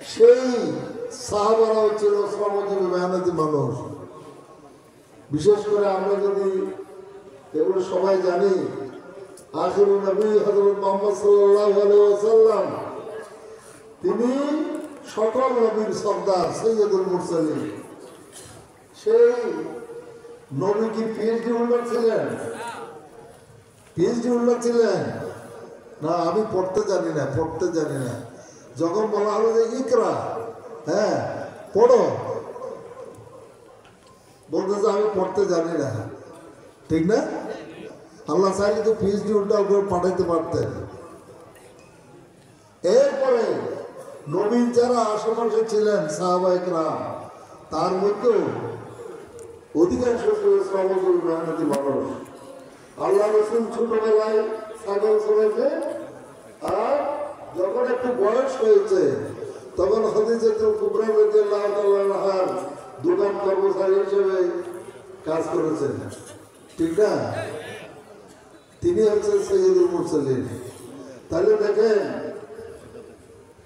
সেই সাহাবারাও ছিল শ্রমজীবী মেহনতি মানুষ। বিশেষ করে আমরা যদি এগুলো সবাই জানি, আখিরুন নবী হযরত মুহাম্মদ সাল্লাল্লাহু আলাইহি ওয়াসাল্লাম তিনি সকল নবীর সর্দার, সৈয়দুল মুরসালিন। সেই নবী কি পিএইচডি হোল্ডার ছিলেন? পিএইচডি হোল্ডার ছিলেন না? আমি পড়তে জানি না। যখন বলা হলো যে ইকরা, হ্যাঁ পড়ো, বলতেছে আমি পড়তে জানি না। ঠিক না? আল্লাহ চাইলে তো পিএইচডি হোল্ডার করে পাঠাইতে পারতেন। এরপরে নবীন যারা আশেপাশে ছিলেন সাহাবায়ে কেরাম, তার মধ্যেও অধিকাংশ শ্রমজীবী মেহনতি মানুষ। আল্লাহ রাসূল ছোটবেলায় ছাগল চড়াইতে, আর যখন একটু বয়স হয়েছে তখন খাদিজাতুল কুবরা রাদিয়াল্লাহু তাআলা আনহার দোকান কর্মচারী হিসেবে কাজ করেছেন। ঠিক না? তিনি হচ্ছেন সৈয়দুল মুরসালিন। তাহলে দেখেন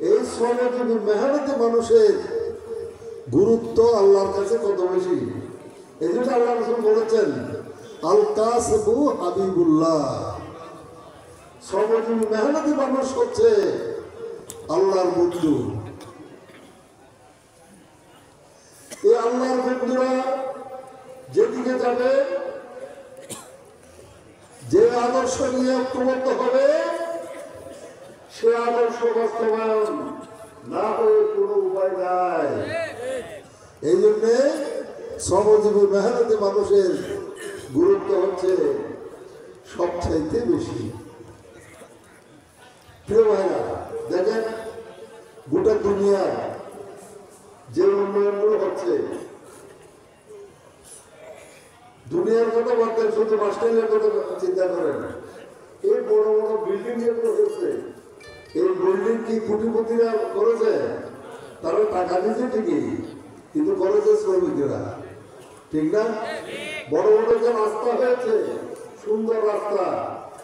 এই শ্রমজীবী মেহনতি মানুষের গুরুত্ব আল্লাহর কাছে কত বেশি। এই জন্য আল্লাহ রাসূল বলেছেন আল কাসবু হাবিবুল্লাহ, শ্রমজীবী মেহনতি মানুষ হচ্ছে আল্লাহর বন্ধু। এই আল্লাহর বন্ধুরা যেদিকে যাবে, যে আদর্শ নিয়ে ঐক্যবদ্ধ হবে, সে আদর্শ বাস্তবায়ন না হয়ে কোনো উপায় নাই। এই জন্যে শ্রমজীবী মেহনতি মানুষের গুরুত্ব হচ্ছে সবচাইতে বেশি। প্রিয় ভাইরা, দেখেন গোটা দুনিয়ার যে উন্নয়নগুলো হচ্ছে, দুনিয়ার কথা বলতেন, শুধু বাসস্ট্যান্ডের কথা চিন্তা করেন। এই বড় বড় বিল্ডিং যেগুলো হচ্ছে, এই বিল্ডিং কি কোটিপতিরা করেছে? তারা টাকা দিচ্ছে ঠিকই, কিন্তু করেছে শ্রমিকেরা। ঠিক না? বড় বড় যে রাস্তা হয়েছে, সুন্দর রাস্তা,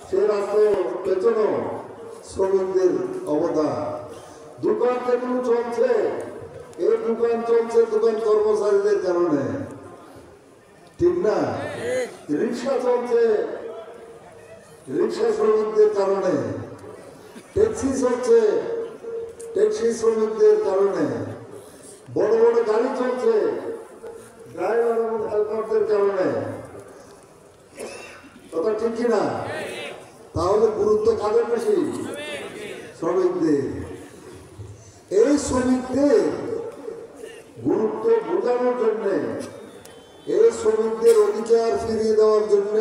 সেই রাস্তায় পেছনেও শ্রমিকদের অবদান। দোকান যেগুলো চলছে, এই দোকান চলছে দোকান কর্মচারীদের কারণে। ঠিক না? রিক্সা চলছে রিক্সা শ্রমিকদের কারণে, ট্যাক্সি চলছে ট্যাক্সি শ্রমিকদের কারণে, বড় বড় গাড়ি চলছে ড্রাইভার এবং হেল্পারদের কারণে। কথা ঠিক কিনা? তাহলে গুরুত্ব কাদের বেশি? শ্রমিকদের। এই শ্রমিকদের গুরুত্ব বোঝানোর জন্য, এই শ্রমিকদের অধিকার ফিরিয়ে দেওয়ার জন্য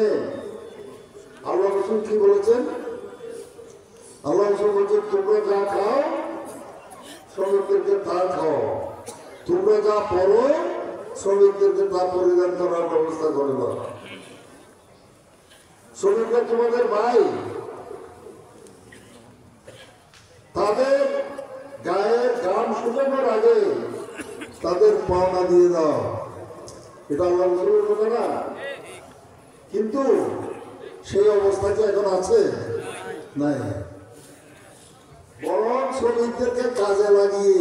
আল্লাহ রাসূল কি বলেছেন? আল্লাহ রাসূল বলেছেন, তোমরা যা খাও শ্রমিকদেরকে তা খাও, তোমরা যা পড়ো শ্রমিকদেরকে তা পরিধান করার ব্যবস্থা করে দাও। শ্রমিকরা তোমাদের ভাই, তাদের গায়ের ঘাম শুকানোর আগে তাদের পাওনা দিয়ে দাও। এটা আল্লাহ রাসূলের কথা না? কিন্তু সেই অবস্থা কি এখন আছে? নাই। বরং শ্রমিকদেরকে কাজে লাগিয়ে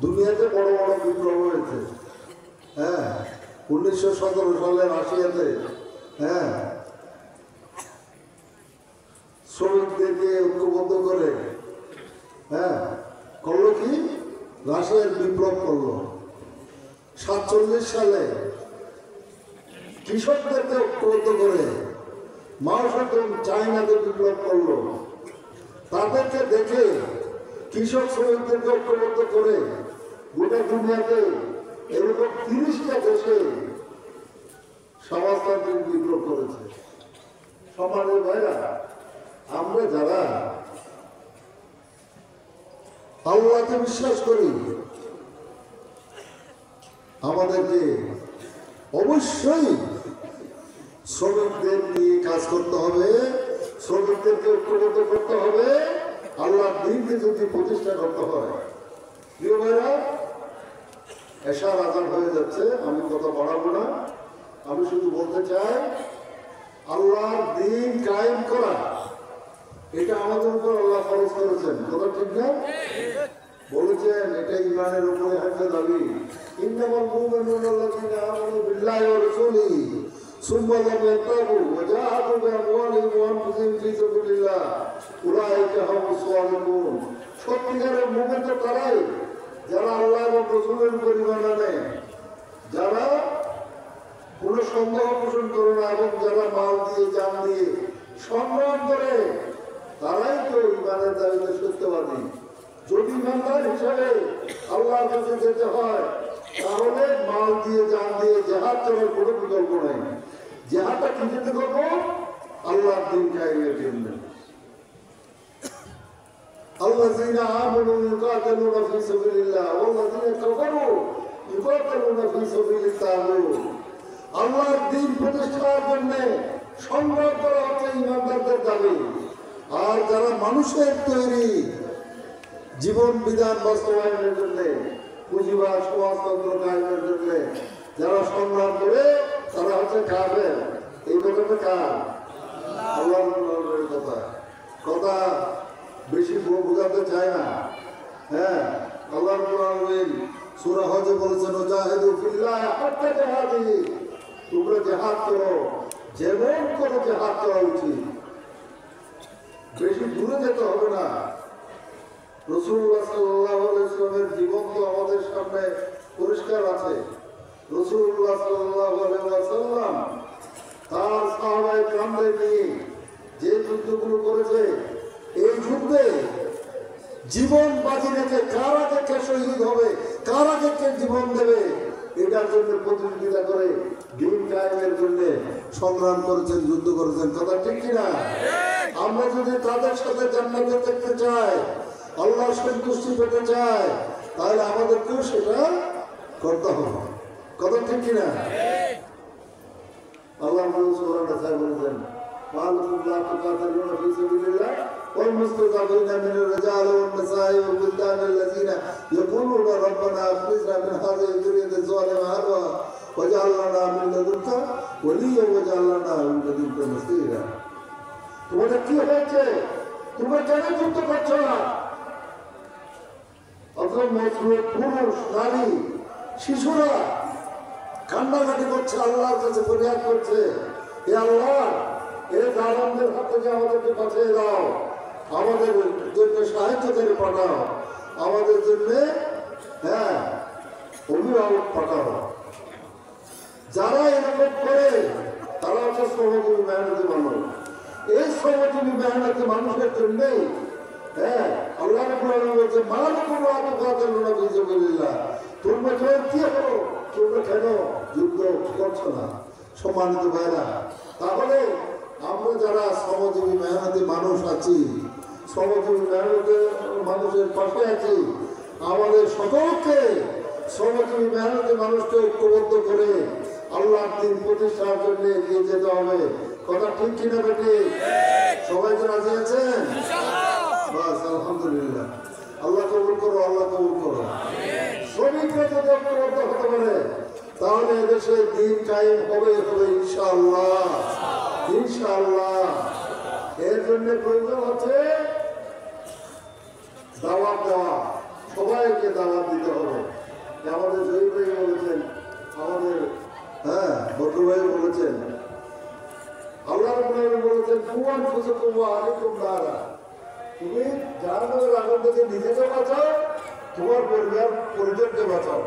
দুনিয়াতে বড় বড় বিপ্লব হয়েছে। হ্যাঁ, 1917 সালের রাশিয়াতে, হ্যাঁ, শ্রমিকদেরকে ঐক্যবদ্ধ করে, হ্যাঁ, করলো কি? রাশিয়ার বিপ্লব করলো। 47 সালে কৃষকদেরকে ঐক্যবদ্ধ করে মাও সেতুং চায়নাতে বিপ্লব করলো। তাদেরকে দেখে কৃষক শ্রমিকদেরকে ঐক্যবদ্ধ করে গোটা দুনিয়াতে এরকম 30টা দেশে সমাজতান্ত্রিক বিপ্লব করেছে। সমাজের ভাইরা, আমরা যারা আল্লাহকে বিশ্বাস করি, আমাদেরকে অবশ্যই শ্রমিকদের নিয়ে কাজ করতে হবে, শ্রমিকদেরকে ঐক্যবদ্ধ করতে হবে, আল্লাহর দ্বীনকে যদি প্রতিষ্ঠা করতে হয়। প্রিয় ভাইরা, এশার আযান হয়ে যাচ্ছে, আমি কথা বাড়াবো না। আমি শুধু বলতে চাই, আল্লাহর দ্বীন কায়েম করা, এটা আমাদের উপর আল্লাহ ফরজ করেছেন। কথা ঠিক না? বলেছেন এটা ইমানের উপরে একটা দাবি। ইন্নামাল মুমিনুনা আল্লাযীনা আমানু বিল্লাহি ওয়া রাসূলিহি সুম্মা লাম ইয়ারতাবু ওয়া জাহাদু বিআমওয়ালিহিম ওয়া আনফুসিহিম ফী সাবিলিল্লাহ উলাইকা হুমুস সালিহুন। সত্যিকারের মুমিন তো তারাই যারা আল্লাহ এবং রাসূলের উপর ঈমান আনে, যারা কোনো সন্দেহ পোষণ করে না এবং যারা মাল দিয়ে জান দিয়ে সংগ্রাম করে, তারাই তো ঈমানের দাবিতে সত্যবাদী। যদি ইমানদার হিসাবে আল্লাহর কাছে যেতে হয় তাহলে মাল দিয়ে জান দিয়ে জিহাদ করার কোনো বিকল্প নাই। জিহাদটা কি জন্য করবো? আল্লাহর দ্বীন কায়েমের জন্য। আল্লাযীনা আমানু ইউকাতিলুনা ফী সাবিলিল্লাহ ওয়াল্লাযীনা কাফারু ইউকাতিলুনা ফী সাবিলিত তাগুত। আল্লাহর দ্বীন প্রতিষ্ঠার জন্য সংগ্রাম করা হচ্ছে ইমানদারদের দাবি। আর যারা মানুষের তৈরি জীবন বিধান বাস্তবায়নের জন্য, পুঁজিবাদ সমাজতন্ত্র কায়েমের জন্য যারা সংগ্রাম করে তারা হচ্ছে কাফের। এই কথাটা কার? আল্লাহর কথা। কথা বেশি বোঝাতে চায় না। হ্যাঁ, আল্লাহ রাব্বুল আলামিন সূরা হজে বলেছেন ওয়াজাহিদু ফিল্লাহ হাক্কা জিহাদিহি, তোমরা জিহাদ করো যেমন করে জিহাদ করা উচিত। বেশি দূরে যেতে হবে না। রাসূলুল্লাহ সাল্লাল্লাহু আলাইহি ওয়াসাল্লামের জীবন তো আমাদের সামনে পরিষ্কার আছে। রাসূলুল্লাহ সাল্লাল্লাহু আলাইহি ওয়াসাল্লাম তার সাহাবায়ে কেরামদের নিয়ে যে যুদ্ধগুলো করেছে, এই যুদ্ধে জীবন বাজি রেখে কার আগে কে শহীদ হবে, কার আগে কে জীবন দেবে, এটার জন্য প্রতিযোগিতা করে দ্বীন কায়েমের জন্য সংগ্রাম করেছেন, যুদ্ধ করেছেন। কথা ঠিক কিনা? আমরা যদি তাদের সাথে জান্নাতে দেখতে চাই, আল্লাহর সন্তুষ্টি পেতে চাই, তাহলে আমাদেরকেও সেটা করতে হবে। কথা ঠিক কিনা? আল্লাহ বলেছেন وَأَنْتُمْ لَا تُقَاتِلُونَ فِي سَبِيلِ اللَّهِ وَالْمُسْتَضْعَفِينَ مِنَ الرِّجَالِ وَالنِّسَاءِ وَالْوِلْدَانِ الَّذِينَ يَقُولُونَ رَبَّنَا أَخْرِجْنَا مِنْ هَذِهِ الْقَرْيَةِ الظَّالِمِ أَهْلُهَا وَاجْعَلْ لَنَا مِنْ لَدُنكَ وَلِيًّا وَاجْعَلْ لَنَا مِنْ لَدُنكَ نَصِيرًا। তোমাদের কি হয়েছে? তোমরা কেন যুদ্ধ করছো না? অথবা মজলুম পুরুষ, নারী, শিশুরা কান্নাকাটি করছে, আল্লাহর কাছে ফরিয়াদ করছে, হে আল্লাহ, এই জালেমদের হাত থেকে আমাদেরকে বাঁচিয়ে দাও, আমাদের জন্য সাহায্যকারী পাঠাও, আমাদের জন্য অভিভাবক পাঠাও। যারা এরকম করে তারা হচ্ছে শ্রমজীবী মেহনতি মানুষ। এই শ্রমজীবী মেহনতি মানুষের জন্যই আল্লাহ রাব্বুল আলামিন বলছে মালাকুম লা তুকাতিলুনা ফী সাবিলিল্লাহ, তোমরা কি হলো, তোমরা কেন যুদ্ধ করছো না? সম্মানিত ভাইরা, তাহলে আমরা যারা শ্রমজীবী মেহনতি মানুষ আছি, শ্রমজীবী মেহনতি মানুষের পাশে আছি, আমাদের সকলকে শ্রমজীবী মেহনতি মানুষকে ঐক্যবদ্ধ করে আল্লাহর দ্বীন প্রতিষ্ঠার জন্য এগিয়ে যেতে হবে। কথা ঠিক কিনা বেটি? সবাই তো রাজি আছেন? বাস, আলহামদুলিল্লাহ। আল্লাহ কবুল করো, আল্লাহ কবুল করো। শ্রমিকরা যদি ঐক্যবদ্ধ হতে পারে তাহলে এদেশে দ্বীন কায়েম হবে ইনশাআল্লাহ, ইনশাআল্লাহ। এর জন্য প্রয়োজন হচ্ছে দাওয়াত দেওয়া, সবাইকে দাওয়াত দিতে হবে। আমাদের জয়ী ভাই বলেছেন, আমাদের বড় ভাই বলেছেন, আল্লাহ রাব্বুল আলামিন বলেছেন কুওয়ান ফুসুকুম ওয়া আলাইকুম নারা, তুমি জাহান্নামের আগুন থেকে নিজেকে বাঁচাও, তোমার পরিবারকে বাঁচাও।